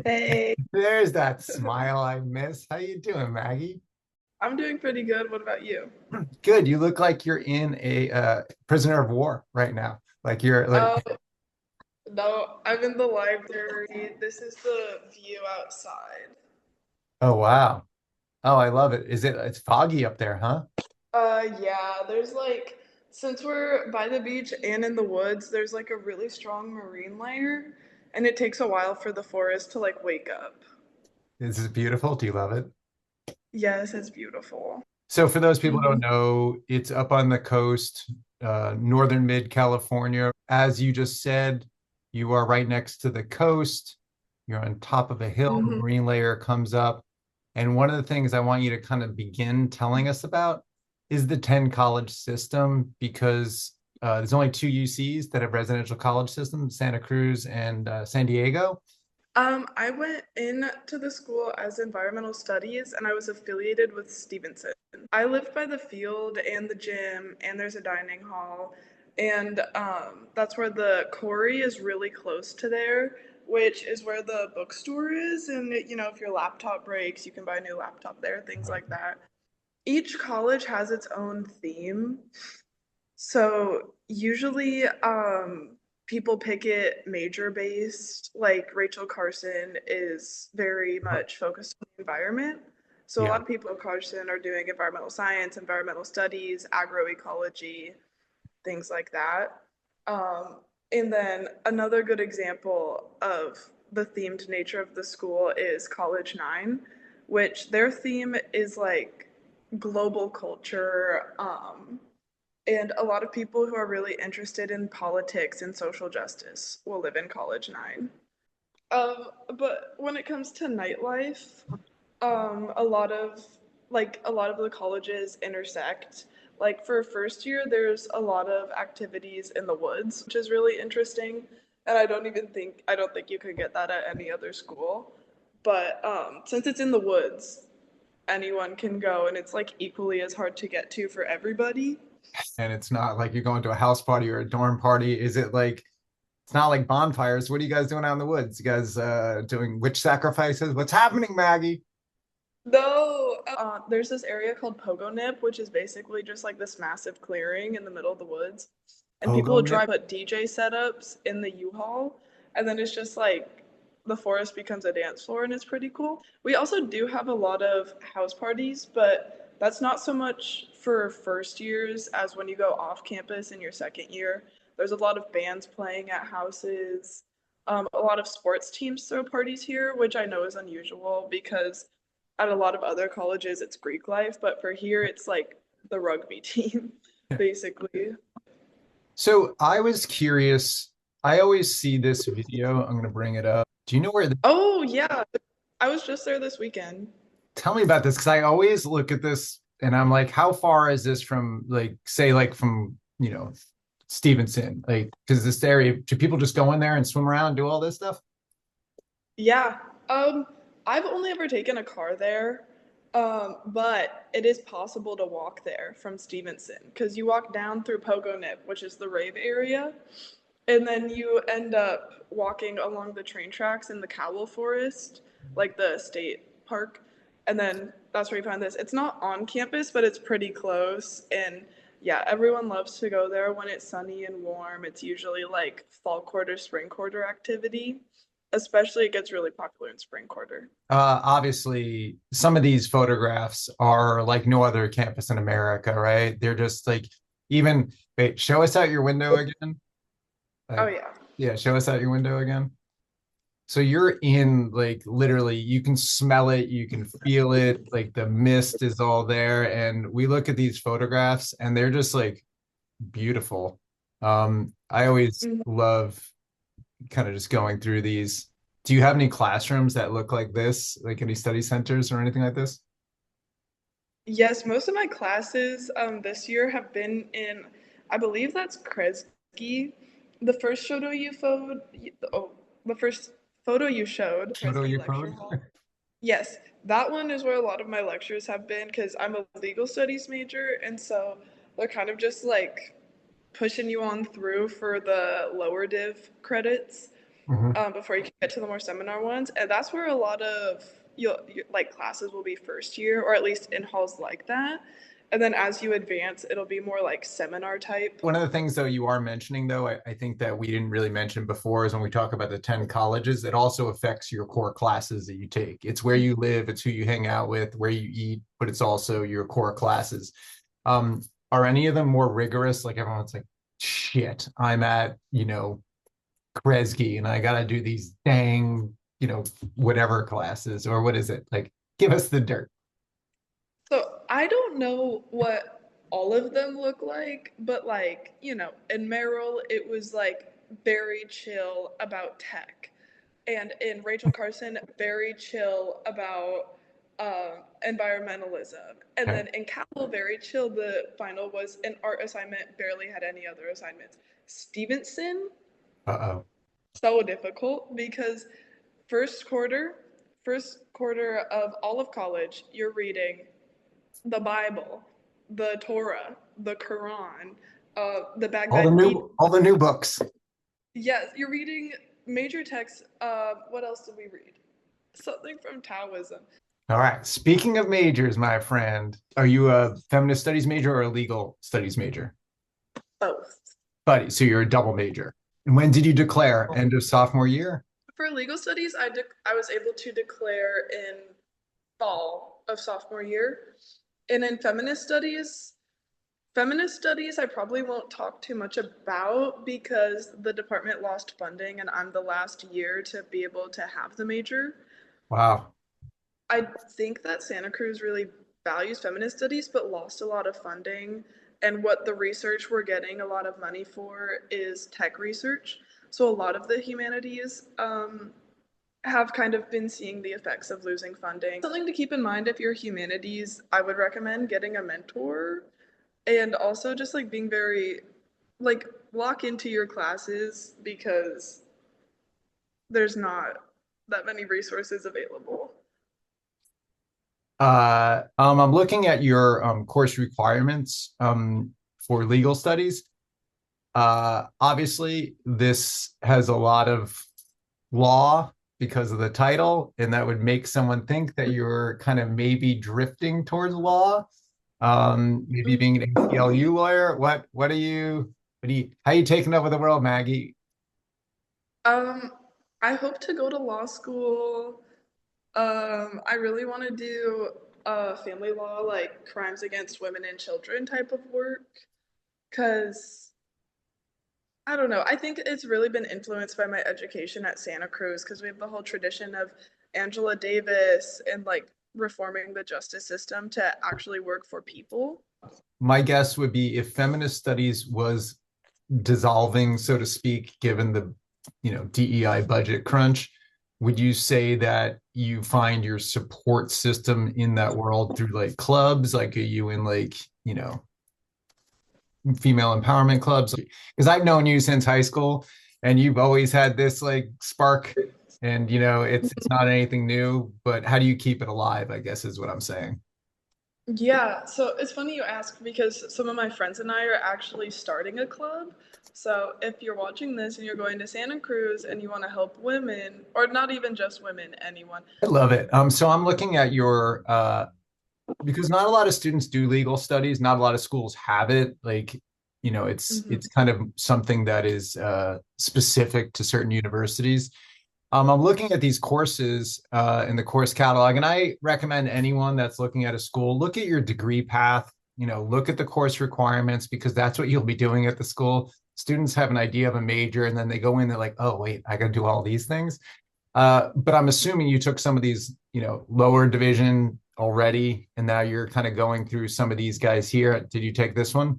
Hey, There's that smile I miss. How you doing, Maggie? I'm doing pretty good. What about you? Good. You look like you're in a prisoner of war right now. Like you're like, Oh, no, I'm in the library. This is the view outside. oh wow. Oh, I love it. It's foggy up there, huh? Yeah, since we're by the beach and in the woods, there's like a really strong marine layer, and it takes a while for the forest to like wake up. This is beautiful. Do you love it? Yes, it's beautiful. So for those people who don't Hmm. know, it's up on the coast, northern mid California. As you just said, you are right next to the coast. You're on top of a hill, the Hmm. marine layer comes up. And one of the things I want you to kind of begin telling us about is the 10 college system, because there's only two UCs that have residential college systems, Santa Cruz and San Diego. I went into the school as environmental studies and I was affiliated with Stevenson. I lived by the field and the gym, and there's a dining hall, and that's where the quarry is really close to there, which is where the bookstore is. And if your laptop breaks, you can buy a new laptop there, things like that. Each college has its own theme. So usually, people pick it major based. Like Rachel Carson is very much focused on the environment. So a Yeah. lot of people at Carson are doing environmental science, environmental studies, agroecology, things like that. Um, and then another good example of the themed nature of the school is College Nine, which their theme is like global culture. And a lot of people who are really interested in politics and social justice will live in College Nine. But when it comes to nightlife, a lot of a lot of the colleges intersect. Like for first year, there's a lot of activities in the woods, which is really interesting. And I don't think you could get that at any other school. But since it's in the woods, anyone can go, and it's like equally as hard to get to for everybody. And it's not like you're going to a house party or a dorm party. Is it like it's not like bonfires? What are you guys doing out in the woods? You guys doing witch sacrifices? What's happening, Maggie? No, there's this area called Pogo Nip, which is basically just like this massive clearing in the middle of the woods. And people Pogo would nip? try to put DJ setups in the U-Haul, and then it's just like the forest becomes a dance floor, and it's pretty cool. We also do have a lot of house parties, but that's not so much for first years as when you go off campus in your second year. There's a lot of bands playing at houses. A lot of sports teams throw parties here, which I know is unusual because at a lot of other colleges it's Greek life, but for here it's like the rugby team, basically. So I was curious. I always see this video. I'm going to bring it up. Do you know where Oh yeah, I was just there this weekend. tell me about this? Because I always look at this and I'm like, how far is this from, like, say, like from, Stevenson? Like, because this area, do people just go in there and swim around, do all this stuff? Yeah. I've only ever taken a car there, but it is possible to walk there from Stevenson because you walk down through Pogo Nip, which is the rave area, and then you end up walking along the train tracks in the Cowell Forest, like the state park, and then that's where you find this. It's not on campus, but it's pretty close, and yeah, everyone loves to go there when it's sunny and warm. It's usually like fall quarter, spring quarter activity. Especially it gets really popular in spring quarter. Obviously, some of these photographs are like no other campus in America, right? They're just like, even, wait, show us out your window again. Oh Like, yeah. yeah, show us out your window again. So you're in, like, literally, you can smell it, you can feel it, like the mist is all there. And we look at these photographs and they're just like beautiful. I always Mhm. love kind of just going through these. Do you have any classrooms that look like this, like any study centers or anything like this? Yes, most of my classes this year have been in, I believe that's Kresge. The first photo you photographed, oh, the first photo you showed, Photo Kresge you Lecture code? Hall. Yes, that one is where a lot of my lectures have been because I'm a legal studies major, and so they're kind of just like pushing you on through for the lower div credits. Mhm. before you can get to the more seminar ones. And that's where a lot of like classes will be first year, or at least in halls like that. And then as you advance, it'll be more like seminar type. One of the things, though, you are mentioning, though, I think that we didn't really mention before is when we talk about the 10 colleges, it also affects your core classes that you take. It's where you live, it's who you hang out with, where you eat, but it's also your core classes. Um, are any of them more rigorous? Like everyone's like, shit, I'm at, Kresge and I got to do these dang, whatever classes, or what is it? Like, give us the dirt. So I don't know what all of them look like, but like, in Merrill, it was like very chill about tech. And in Rachel Carson, very chill about environmentalism. And Okay. then in Cal, very chill. The final was an art assignment, barely had any other assignments. Stevenson, Uh-oh. so difficult because first quarter, first quarter of all of college, you're reading the Bible, the Torah, the Quran, the Baghdad Beat. All the new books. Yes, you're reading major texts. What else did we read? Something from Taoism. All right. Speaking of majors, my friend, are you a feminist studies major or a legal studies major? Both. Buddy, so you're a double major. And when did you declare? End of sophomore year? For legal studies, I was able to declare in fall of sophomore year, and in feminist studies, I probably won't talk too much about because the department lost funding, and I'm the last year to be able to have the major. Wow. I think that Santa Cruz really values feminist studies, but lost a lot of funding. And what the research we're getting a lot of money for is tech research. So a lot of the humanities have kind of been seeing the effects of losing funding. Something to keep in mind if you're humanities, I would recommend getting a mentor and also just like being very, like, lock into your classes because there's not that many resources available. I'm looking at your course requirements for legal studies. Obviously, this has a lot of law because of the title, and that would make someone think that you're kind of maybe drifting towards law. Maybe being an ACLU lawyer. How are you taking over the world, Maggie? Um, I hope to go to law school. I really want to do family law, like crimes against women and children type of work, because I don't know. I think it's really been influenced by my education at Santa Cruz because we have the whole tradition of Angela Davis and like reforming the justice system to actually work for people. My guess would be if feminist studies was dissolving, so to speak, given the DEI budget crunch, would you say that you find your support system in that world through like clubs? Like, are you in like, female empowerment clubs? Because I've known you since high school and you've always had this like spark and it's not anything new, but how do you keep it alive, I guess is what I'm saying. Yeah, so it's funny you ask because some of my friends and I are actually starting a club. So if you're watching this and you're going to Santa Cruz and you want to help women, or not even just women, anyone. I love it. So I'm looking at your because not a lot of students do legal studies, not a lot of schools have it. Like, it's Mhm. kind of something that is specific to certain universities. I'm looking at these courses in the course catalog, and I recommend anyone that's looking at a school, look at your degree path, look at the course requirements because that's what you'll be doing at the school. Students have an idea of a major, and then they go in, they're like, oh, wait, I got to do all these things. But I'm assuming you took some of these, lower division already, and now you're kind of going through some of these guys here. Did you take this one?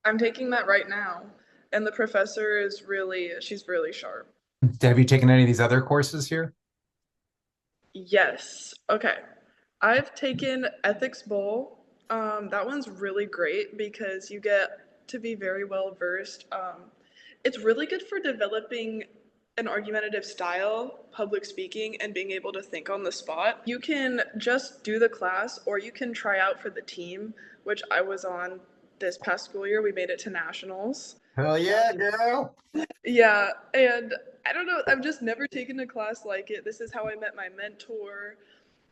I'm taking that right now, and the professor is she's really sharp. Have you taken any of these other courses here? Yes. Okay. I've taken Ethics Bowl. That one's really great because you get to be very well versed. It's really good for developing an argumentative style, public speaking, and being able to think on the spot. You can just do the class or you can try out for the team, which I was on this past school year, we made it to nationals. Hell yeah, girl. Yeah, and I don't know, I've just never taken a class like it. This is how I met my mentor,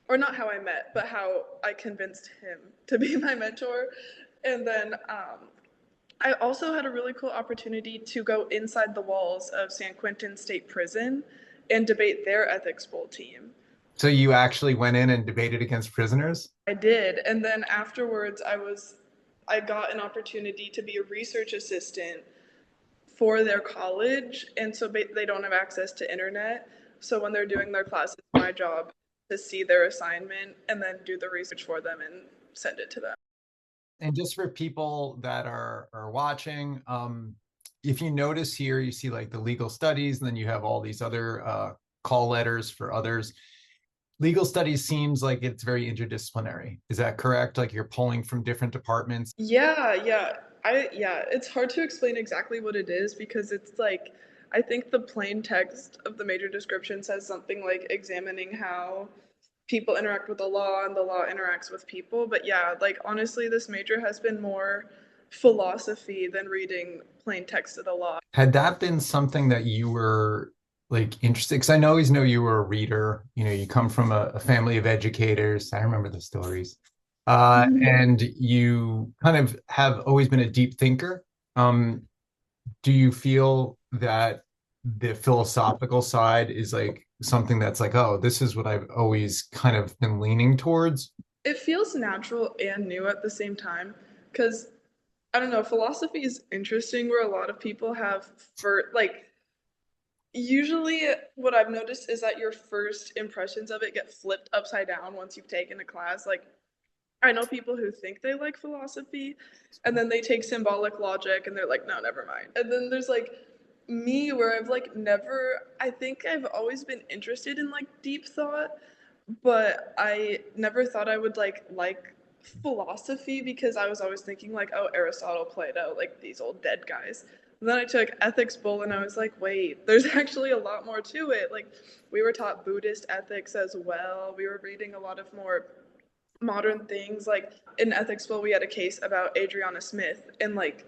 or not how I met, but how I convinced him to be my mentor. And then I also had a really cool opportunity to go inside the walls of San Quentin State Prison and debate their ethics bowl team. So you actually went in and debated against prisoners? I did, and then afterwards I got an opportunity to be a research assistant for their college, and so they don't have access to internet. So when they're doing their classes, my job is to see their assignment and then do the research for them and send it to them. And just for people that are watching, if you notice here, you see like the legal studies, and then you have all these other call letters for others. Legal studies seems like it's very interdisciplinary. Is that correct? Like you're pulling from different departments. Yeah, it's hard to explain exactly what it is because it's like I think the plain text of the major description says something like examining how people interact with the law and the law interacts with people. But yeah, like honestly, this major has been more philosophy than reading plain text of the law. Had that been something that you were like interested? Because I know always know you were a reader. You know, you come from a family of educators. I remember the stories. And you kind of have always been a deep thinker. Um, do you feel that the philosophical side is like something that's like, oh, this is what I've always kind of been leaning towards? It feels natural and new at the same time because I don't know, philosophy is interesting where a lot of people have for like usually what I've noticed is that your first impressions of it get flipped upside down once you've taken a class. Like I know people who think they like philosophy and then they take symbolic logic and they're like, no, never mind. And then there's like me where I've like never, I think I've always been interested in like deep thought, but I never thought I would like philosophy because I was always thinking like, oh, Aristotle, Plato, like these old dead guys. And then I took ethics bowl and I was like, wait, there's actually a lot more to it. Like we were taught Buddhist ethics as well. We were reading a lot of more modern things. Like in ethics bowl, we had a case about Adriana Smith and like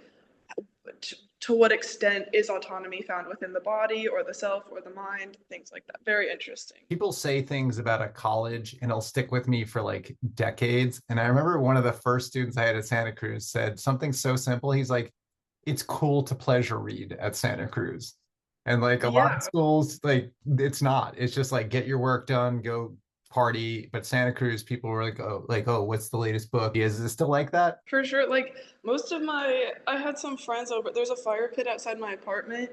to what extent is autonomy found within the body or the self or the mind, things like that. Very interesting. People say things about a college and it'll stick with me for like decades. And I remember one of the first students I had at Santa Cruz said something so simple. He's like, it's cool to pleasure read at Santa Cruz. And like a lot of Yeah, schools, like it's not. It's just like get your work done, go party. But Santa Cruz, people were like, oh, what's the latest book? Is it still like that? for sure. Like most of my, I had some friends over. There's a fire pit outside my apartment,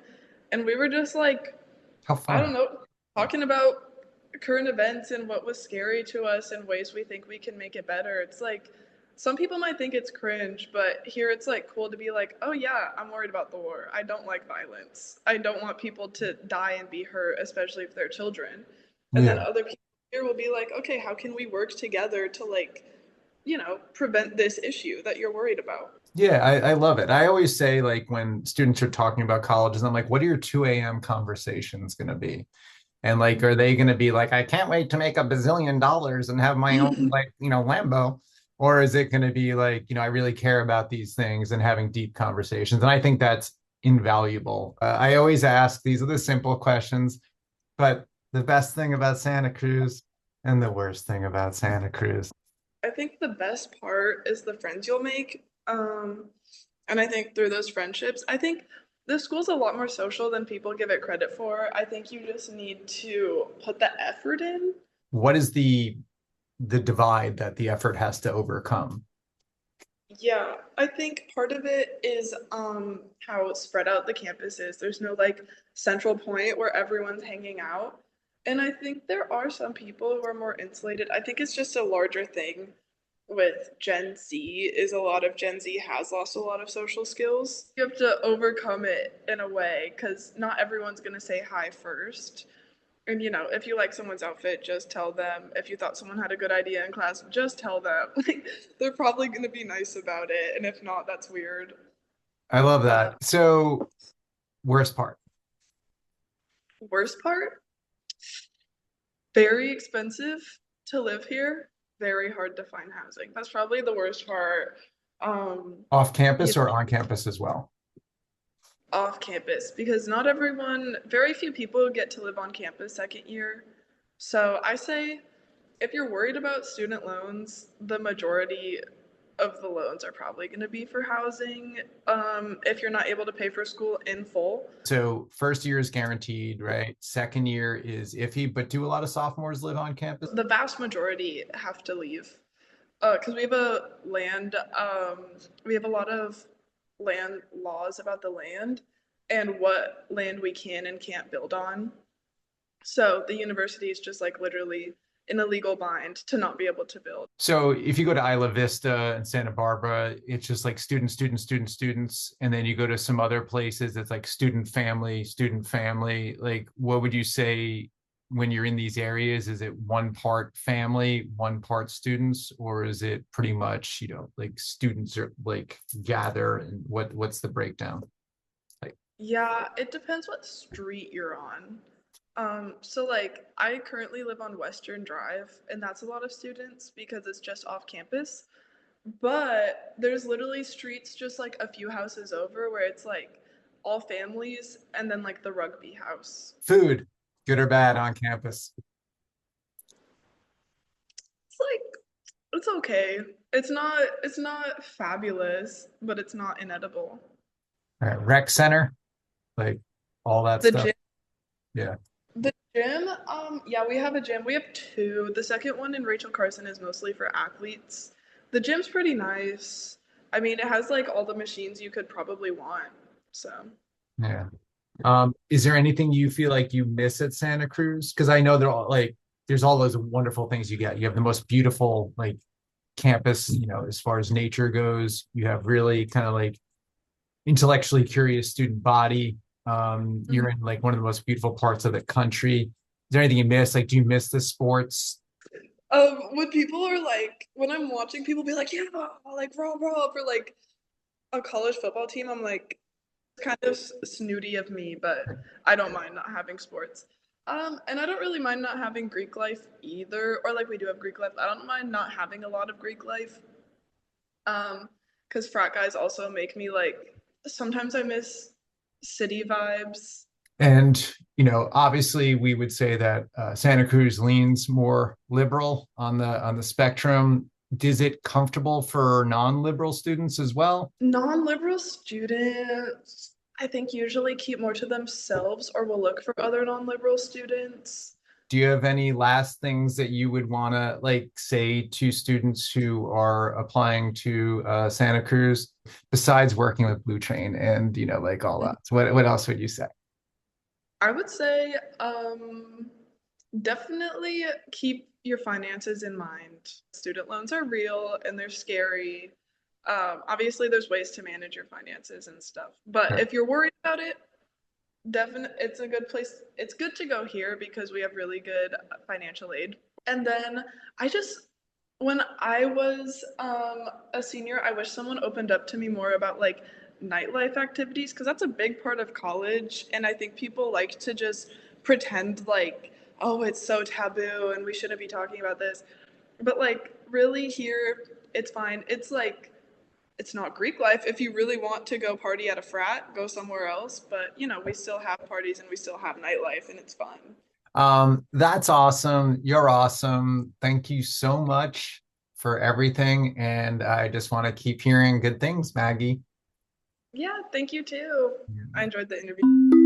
and we were just like, How I don't fun. know, talking about current events and what was scary to us and ways we think we can make it better. It's like some people might think it's cringe, but here it's like cool to be like, oh yeah, I'm worried about the war. I don't like violence. I don't want people to die and be hurt, especially if they're children. And then Yeah. other people here will be like, okay, how can we work together to like, prevent this issue that you're worried about? Yeah, I love it. I always say, like, when students are talking about colleges, I'm like, what are your 2 a.m. conversations going to be? And like, are they going to be like, I can't wait to make $1 billion and have my own, like, Lambo? Or is it going to be like, I really care about these things and having deep conversations? And I think that's invaluable. I always ask, these are the simple questions, but the best thing about Santa Cruz and the worst thing about Santa Cruz. I think the best part is the friends you'll make. And I think through those friendships, I think the school's a lot more social than people give it credit for. I think you just need to put the effort in. What is the divide that the effort has to overcome? Yeah, I think part of it is how spread out the campus is. There's no like central point where everyone's hanging out. And I think there are some people who are more insulated. I think it's just a larger thing with Gen Z is a lot of Gen Z has lost a lot of social skills. You have to overcome it in a way because not everyone's going to say hi first. And if you like someone's outfit, just tell them. If you thought someone had a good idea in class, just tell them. Like they're probably going to be nice about it, and if not, that's weird. I love Uh, that. So, worst part. Worst part, very expensive to live here, very hard to find housing. That's probably the worst part. Off You campus or on campus as well? off campus because not everyone, very few people get to live on campus second year. So I say if you're worried about student loans, the majority of the loans are probably going to be for housing. If you're not able to pay for school in full, So first year is guaranteed, right? Second year is iffy, but do a lot of sophomores live on campus? the vast majority have to leave because we have a lot of land laws about the land and what land we can and can't build on. So the university is just like literally in a legal bind to not be able to build. So if you go to Isla Vista and Santa Barbara, it's just like students, students, students, students. And then you go to some other places, it's like student family, student family. Like, what would you say when you're in these areas? Is it one part family, one part students, or is it pretty much, like students are like gather and what's the breakdown? Like, Yeah, it depends what street you're on. So like I currently live on Western Drive, and that's a lot of students because it's just off campus. But there's literally streets just like a few houses over where it's like all families and then like the rugby house. food, good or bad on campus? It's like it's okay. It's not fabulous, but it's not inedible. All right, rec center, like all that The stuff. gym Yeah. The gym, yeah, we have a gym. We have two. The second one in Rachel Carson is mostly for athletes. The gym's pretty nice. I mean, it has like all the machines you could probably want. So, Yeah. Is there anything you feel like you miss at Santa Cruz? Because I know they're all like there's all those wonderful things you get. You have the most beautiful like campus, as far as nature goes. You have really kind of like intellectually curious student body. mhm. You're in like one of the most beautiful parts of the country. Is there anything you miss? Like, do you miss the sports? When people are like, when I'm watching people be like, yeah, like rah for like a college football team, I'm like, kind of snooty of me, but I don't mind not having sports. And I don't really mind not having Greek life either, or like we do have Greek life. I don't mind not having a lot of Greek life. Because frat guys also make me like sometimes I miss city vibes. And obviously, we would say that Santa Cruz leans more liberal on the spectrum. Is it comfortable for non-liberal students as well? Non-liberal students, I think, usually keep more to themselves or will look for other non-liberal students. Do you have any last things that you would want to like say to students who are applying to Santa Cruz besides working with Blue Train and like all that? So what else would you say? I would say definitely keep your finances in mind. Student loans are real and they're scary. Obviously, there's ways to manage your finances and stuff. But if you're worried about it, definitely it's a good place. It's good to go here because we have really good financial aid. And then I just when I was a senior, I wish someone opened up to me more about like nightlife activities because that's a big part of college. And I think people like to just pretend like, oh, it's so taboo and we shouldn't be talking about this. But like, really, here, it's fine. It's like, it's not Greek life. If you really want to go party at a frat, go somewhere else. But, we still have parties and we still have nightlife and it's fun. That's awesome. You're awesome. Thank you so much for everything. And I just want to keep hearing good things, Maggie. Yeah, thank you too. I enjoyed the interview.